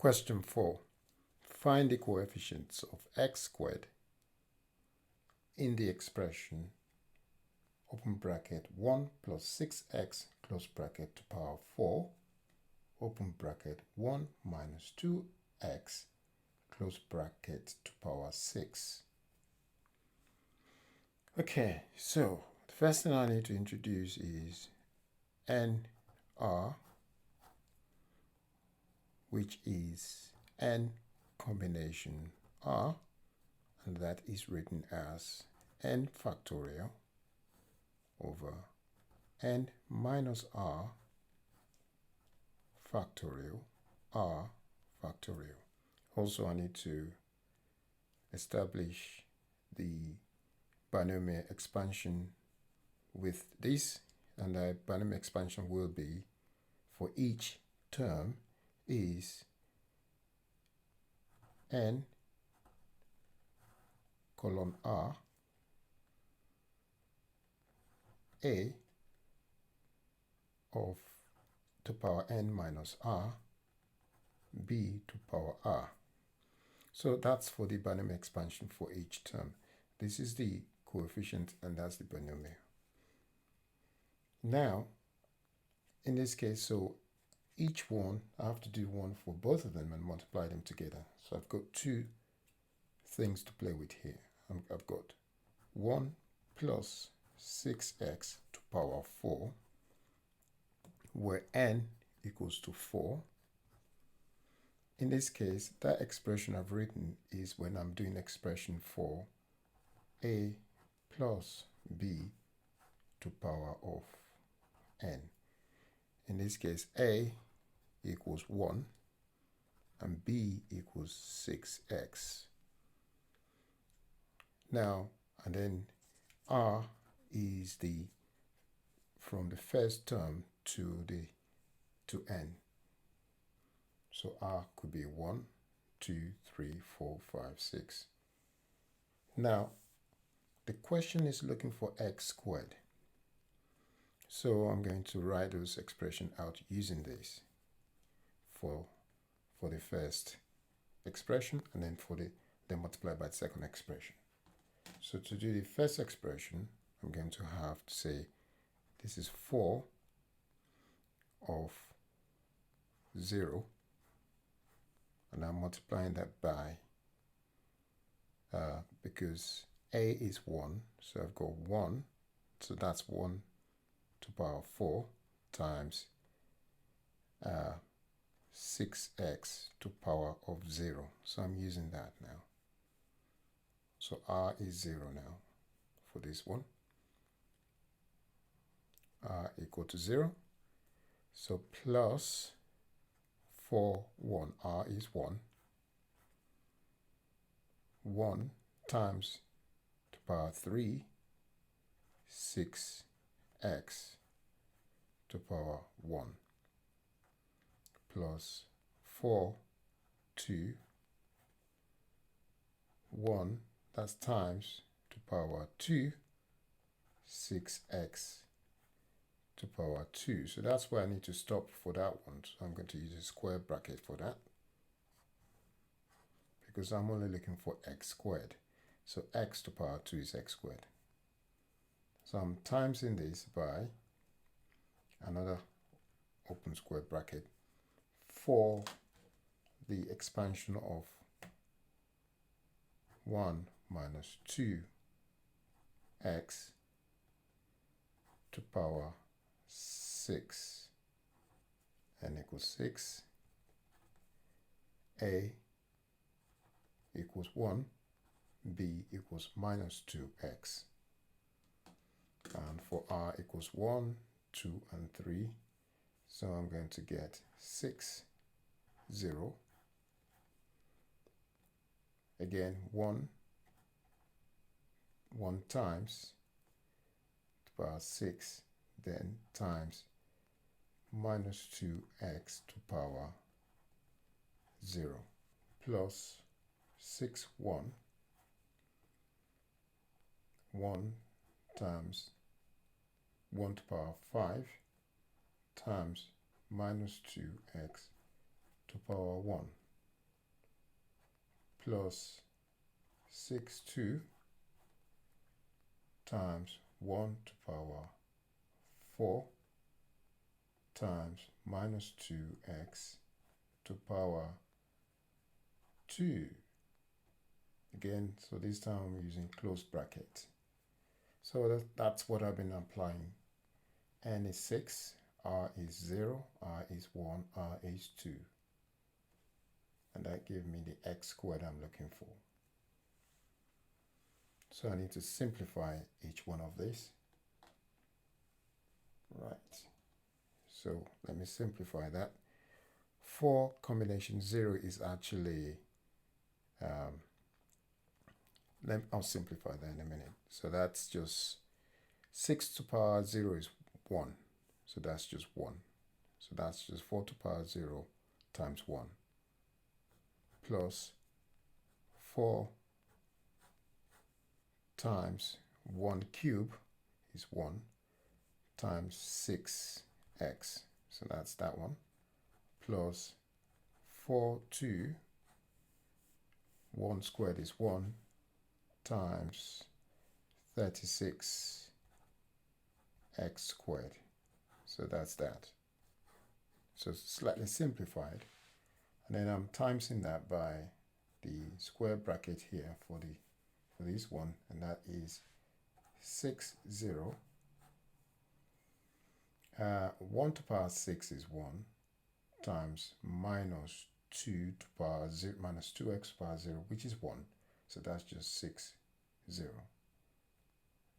Question 4. Find the coefficients of x squared in the expression open bracket 1 plus 6x close bracket to power 4 open bracket 1 minus 2x close bracket to power 6. Okay, so the first thing I need to introduce is NR, which is n combination r, and that is written as n factorial over n minus r factorial r factorial. Also, I need to establish the binomial expansion with this, and the binomial expansion will be for each term is n colon r a of to power n minus r b to power r. So that's for the binomial expansion for each term. This is the coefficient and that's the binomial. Now, in this case, so each one, I have to do one for both of them and multiply them together. So I've got two things to play with here. I've got 1 plus 6x to power 4, where n equals to 4. In this case, that expression I've written is when I'm doing expression for a plus b to power of n. In this case, a equals 1 and b equals 6x. Now, and then r is the from the first term to n. So r could be 1, 2, 3, 4, 5, 6. Now, the question is looking for x squared. So I'm going to write those expression out using this for the first expression, and then then multiply by the second expression. So to do the first expression, I'm going to have to say this is 4 of 0, and I'm multiplying that by because a is 1, so I've got 1, so that's 1 to power 4 times 6x to power of 0. So I'm using that now. So r is 0 now for this one. R equal to 0. So plus 4, 1, r is 1. 1 times to power 3, 6x to power 1 plus 4, 2, 1, that's times to power 2, 6x to power 2. So that's where I need to stop for that one. So I'm going to use a square bracket for that, because I'm only looking for x squared. So x to power 2 is x squared. So I'm timesing this by another open square bracket for the expansion of 1 minus 2x to power 6, n equals 6, a equals 1, b equals minus 2x, and for r equals 1, 2, and 3, so I'm going to get 6, 0, again 1 times to power 6, then times minus 2x to power 0 plus 6, 1 times 1 to power 5 times minus 2x to power 1. plus 6, 2 times 1 to power 4 times minus 2x to power 2. Again, so this time I'm using closed bracket. So that's what I've been applying. N is 6, R is 0, R is 1, R is 2. And that gives me the x squared I'm looking for. So I need to simplify each one of these. Right. So let me simplify that. 4 combination 0 is actually, I'll simplify that in a minute. So that's just 6 to power 0 is 1. So that's just 1. So that's just 4 to power 0 times 1 plus 4 times 1 cube is 1 times 6x. So that's that one. Plus 4, 2, 1 squared is 1 times 36x squared. So that's that. So slightly simplified. And then I'm timesing that by the square bracket here for this one, and that is 6, 0. 1 to power 6 is 1 times minus 2 to power 0 minus 2x to power 0, which is 1. So that's just 6, 0.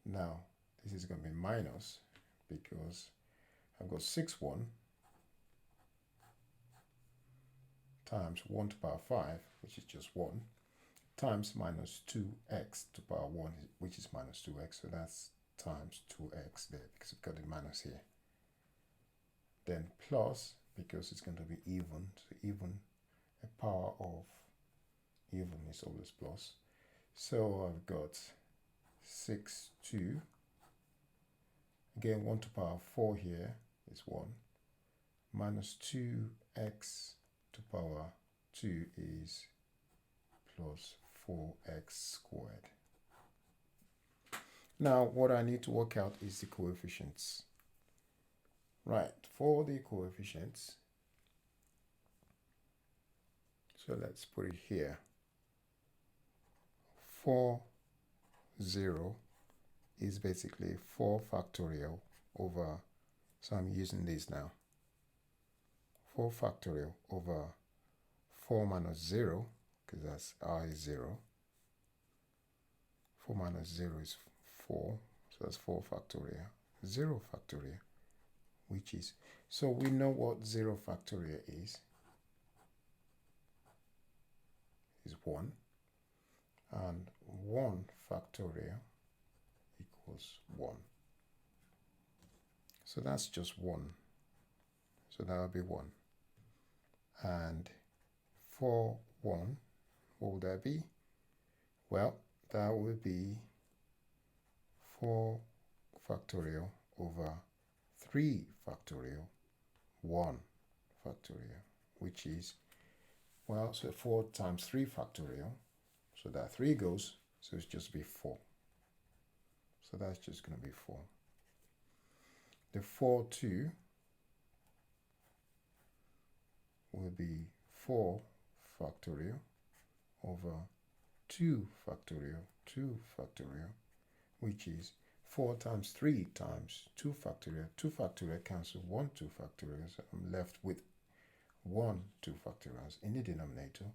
Now this is going to be minus because I've got 6, 1 times 1 to power 5, which is just 1, times minus 2x to power 1, which is minus 2x. So that's times 2x there because we've got the minus here. Then plus, because it's going to be even, so even a power of even is always plus. So I've got 6, 2. Again, 1 to power 4 here is 1. Minus 2x to power 2 is plus 4x squared. Now, what I need to work out is the coefficients. Right, for the coefficients, so let's put it here. 4, 0 is basically 4 factorial over, so I'm using this now, 4 factorial over 4 minus 0, because that's r is 0. 4 minus 0 is 4, so that's 4 factorial. 0 factorial, which is, so we know what 0 factorial is 1, and 1 factorial equals 1. So that's just 1. So that will be 1. And for 1, what would that be? Well, that would be 4 factorial over 3 factorial, 1 factorial, which is, well, so 4 times 3 factorial, so that 3 goes, so it's just be 4. So that's just going to be 4. The 4, 2 will be 4 factorial over 2 factorial, 2 factorial, which is 4 times 3 times 2 factorial. 2 factorial cancel 1, 2 factorial, so I'm left with 1, 2 factorials in the denominator.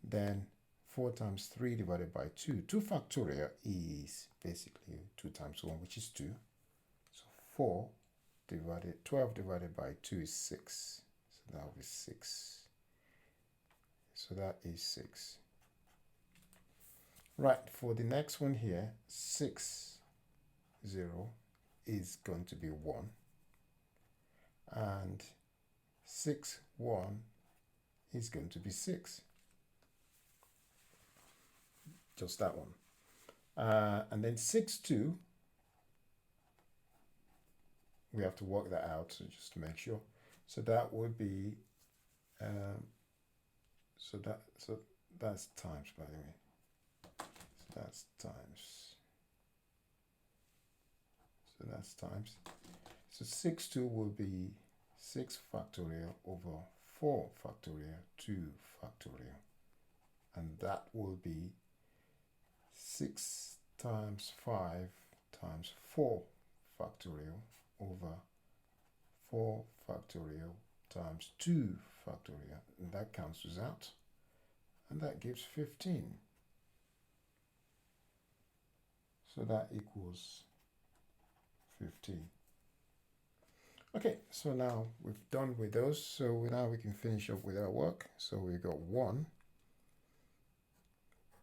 Then 4 times 3 divided by 2. 2 factorial is basically 2 times 1, which is 2. So 12 divided by 2 is 6. So that will be 6. So that is 6. Right, for the next one here, 6, 0 is going to be 1. And 6, 1 is going to be 6. Just that one. And then 6, 2, we have to work that out, so just to make sure. So that would be, so that's times, by the way. So that's times. So that's times. So 6 2 will be 6 factorial over 4 factorial 2 factorial. And that will be 6 times 5 times 4 factorial over 4 factorial times 2 factorial. And that cancels out. And that gives 15. So that equals 15. Okay, so now we've done with those. So now we can finish up with our work. So we got 1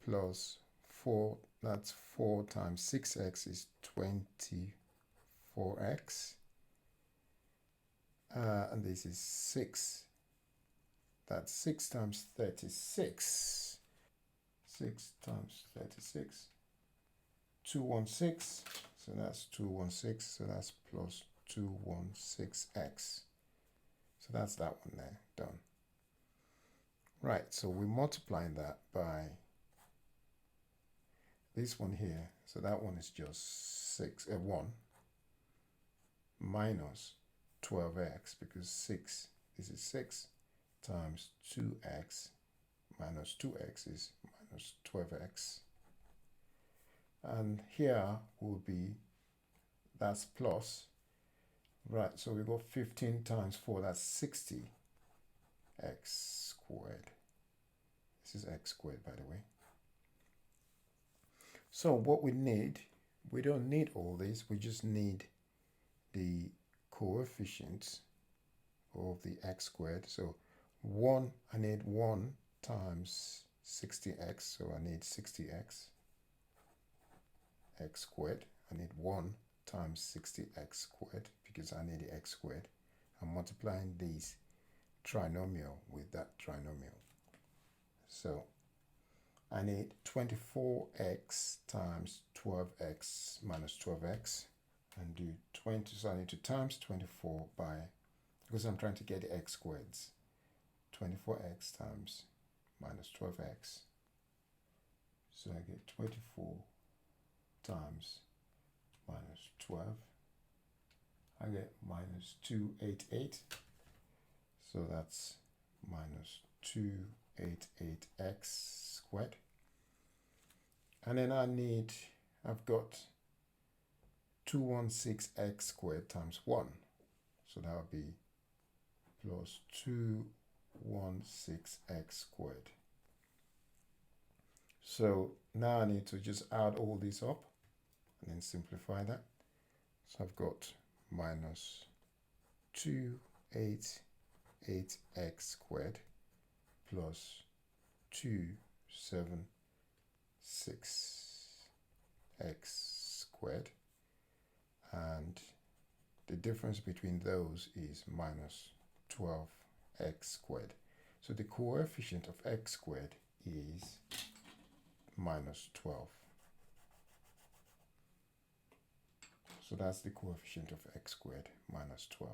plus 4. That's 4 times 6x is 24x. And this is 6. That's 6 times 36. 6 times 36. 216. So that's 216. So that's plus 216x. So that's that one there, done. Right, so we multiply that by this one here. So that one is just 1 minus 12x, because 6, this is 6 times 2x minus 2x is minus 12x. And here will be, that's plus, right, so we got 15 times 4, that's 60 x squared. This is x squared, by the way. So what we need, we don't need all this, we just need the coefficients of the x squared. So 1, I need 1 times 60x, so I need 60x, x squared. I need 1 times 60x squared because I need the x squared. I'm multiplying this trinomial with that trinomial. So I need 24x times 12x minus 12x, and do 20. So I need to times 24 by, because I'm trying to get the x squareds, 24x times minus 12x. So I get 24 times minus 12. I get minus 288. So that's minus 288x squared. And then I've got 216x squared times 1. So that would be plus 216x squared. So now I need to just add all this up and then simplify that. So I've got minus 288x squared plus 276x squared, and the difference between those is minus 12x squared. So the coefficient of x squared is minus 12. So that's the coefficient of x squared, minus 12.